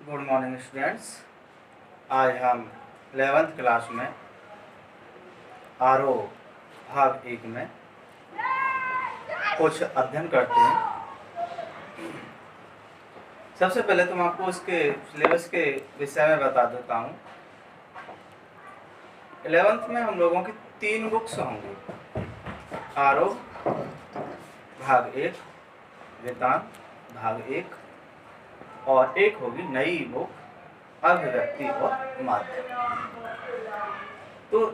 Good morning students. आज हम 11th class में आरओ भाग 1 में कुछ अध्ययन करते हैं। सबसे पहले तो मैं आपको इसके सिलेबस के विषय में बता देता हूँ। 11th में हम लोगों की 3 बुक्स होंगी। आरओ भाग 1, वेदांत भाग 1 और एक होगी नई बुक अभिव्यक्ति और माध्यम। तो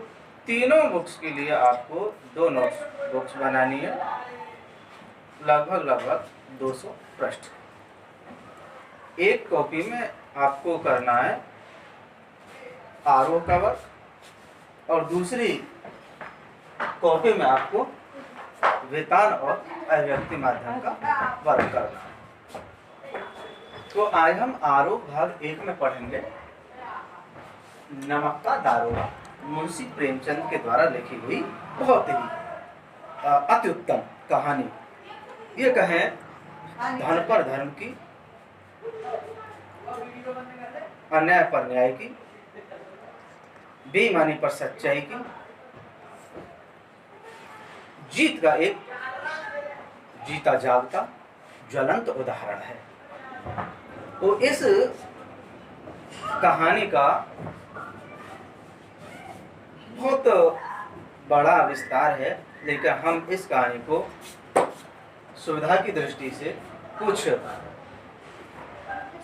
तीनों बुक्स के लिए आपको 2 नोट्स बुक्स बनानी है, लगभग 200 पृष्ठ। एक कॉपी में आपको करना है आरओ का वर्क और दूसरी कॉपी में आपको वेदांत और अभिव्यक्ति माध्यम का वर्क करना है। तो आज हम आरओ भाग 1 में पढ़ेंगे नमक का दारोगा, मुंशी प्रेमचंद के द्वारा लिखी हुई बहुत ही अत्युत्तम कहानी। ये कहें धन पर धर्म की, अन्याय पर न्याय की, बेईमानी पर सच्चाई की, जीत का एक जीता जागता ज्वलंत उदाहरण है। तो इस कहानी का बहुत बड़ा विस्तार है, लेकिन हम इस कहानी को सुविधा की दृष्टि से कुछ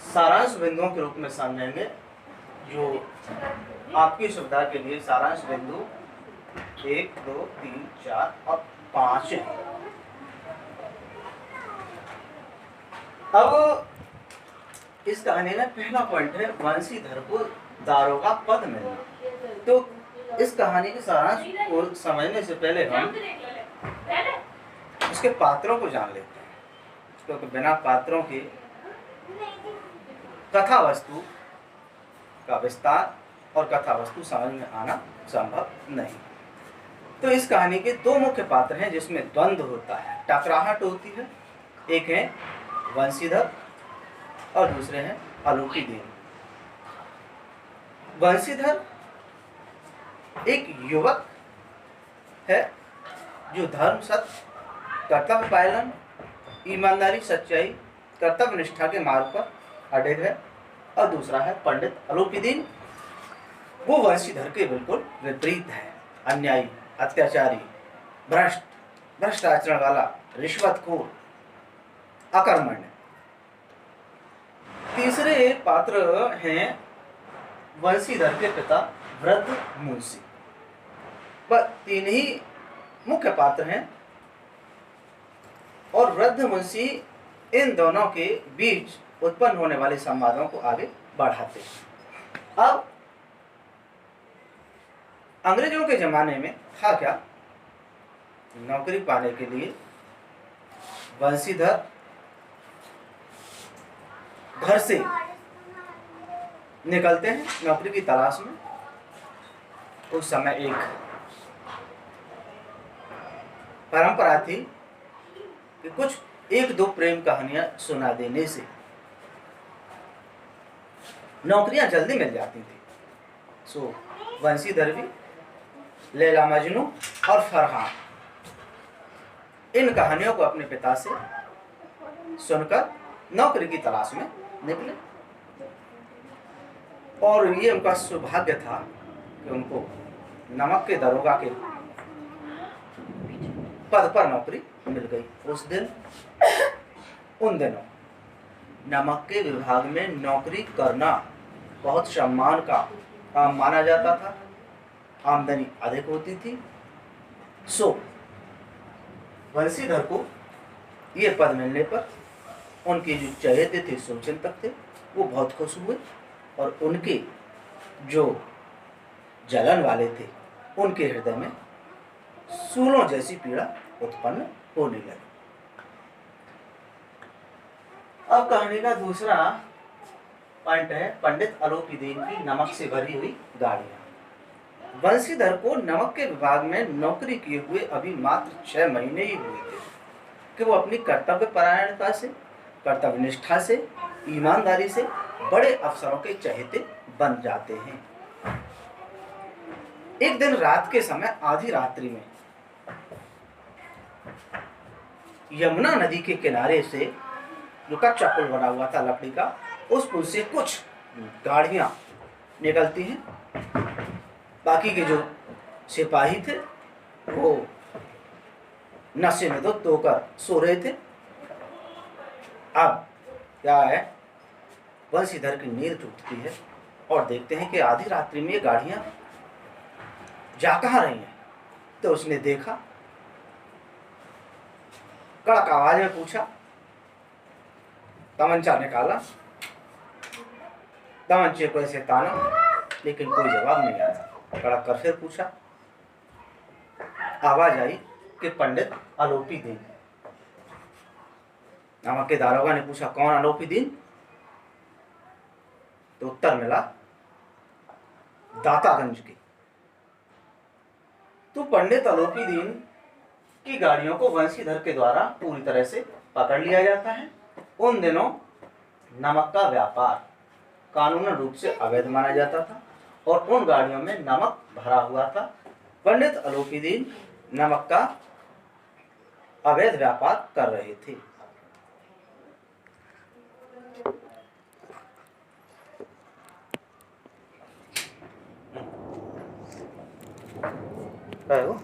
सारांश बिंदुओं के रूप में समझेंगे, जो आपकी सुविधा के लिए सारांश बिंदु 1, 2, 3, 4 और 5 है। अब इस कहानी में पहला पॉइंट है वंशीधर को दारोगा पद मिलना। तो इस कहानी के सारांश को समझने से पहले हम उसके पात्रों को जान लेते हैं, क्योंकि बिना पात्रों के कथा वस्तु का विस्तार और कथा वस्तु समझ में आना संभव नहीं। तो इस कहानी के 2 मुख्य पात्र हैं जिसमें द्वंद्व होता है, टकराहट होती है। एक है वंशीधर और दूसरे हैं अलूकीदीन। वंशीधर एक युवक है जो धर्म, सत्य, कर्तव्य पालन, ईमानदारी, सच्चाई, कर्तव्य निष्ठा के मार्ग पर अडिग है। और दूसरा है पंडित अलूकीदीन। वो वंशीधर के बिल्कुल विपरीत है, अन्यायी, अत्याचारी, भ्रष्ट आचरण वाला, रिश्वतखोर, अकर्मण्य। तीसरे पात्र हैं वंशीधर के पिता वृद्ध मुंशी। बस 3 ही मुख्य पात्र हैं और वृद्ध मुंशी इन दोनों के बीच उत्पन्न होने वाले संवादों को आगे बढ़ाते हैं। अब अंग्रेजों के जमाने में था क्या, नौकरी पाने के लिए वंशीधर घर से निकलते हैं नौकरी की तलाश में। उस समय एक परंपरा थी कि कुछ 1-2 प्रेम कहानियां सुना देने से नौकरियां जल्दी मिल जाती थी। सो वंशीधर भी लैला मजनू और फरहान इन कहानियों को अपने पिता से सुनकर नौकरी की तलाश में निकले। और ये उनका सौभाग्य था कि उनको नमक के दरोगा के पद पर नौकरी मिल गई। उन दिनों नमक के विभाग में नौकरी करना बहुत सम्मान का काम माना जाता था, आमदनी अधिक होती थी। सो वंशीधर को ये पद मिलने पर उनके जो चहेते थे, शुभचिंतक थे, वो बहुत खुश हुए और उनके जो जलन वाले थे उनके हृदय में सूलों जैसी पीड़ा उत्पन्न होने लगी। अब कहानी का दूसरा पॉइंट है पंडित अलूकीदीन की नमक से भरी हुई गाड़ियां। वंशीधर को नमक के विभाग में नौकरी किए हुए अभी मात्र 6 महीने ही हुए थे कि वो अपनी कर्तव्य परायणता से, कर्तव्य निष्ठा से, ईमानदारी से बड़े अफसरों के चहेते बन जाते हैं। एक दिन रात के समय आधी रात्रि में यमुना नदी के किनारे से जो कच्चा पुल बना हुआ था लकड़ी का, उस पुल से कुछ गाड़ियां निकलती हैं। बाकी के जो सिपाही थे वो नशे में धुत होकर सो रहे थे। अब क्या है, बंशीधर की नींद टूटती है और देखते हैं कि आधी रात्रि में ये गाड़ियां जा कहाँ रही हैं। तो उसने देखा, कड़क आवाज में पूछा, तमंचा निकाला, तमंचे को ऐसे ताना, लेकिन कोई जवाब नहीं आया। कड़क कर फिर पूछा, आवाज आई कि पंडित आलोपी दीन। नमक के दारोगा ने पूछा, कौन आलोपी दीन? तो उत्तर मिला, दातागंज के। तो पंडित आलोपी दीन की गाड़ियों को बंशीधर के द्वारा पूरी तरह से पकड़ लिया जाता है। उन दिनों नमक का व्यापार कानूनन रूप से अवैध माना जाता था और उन गाड़ियों में नमक भरा हुआ था। पंडित आलोपी दीन नमक का अवैध व्यापार कर रहे थे। क्या है वो?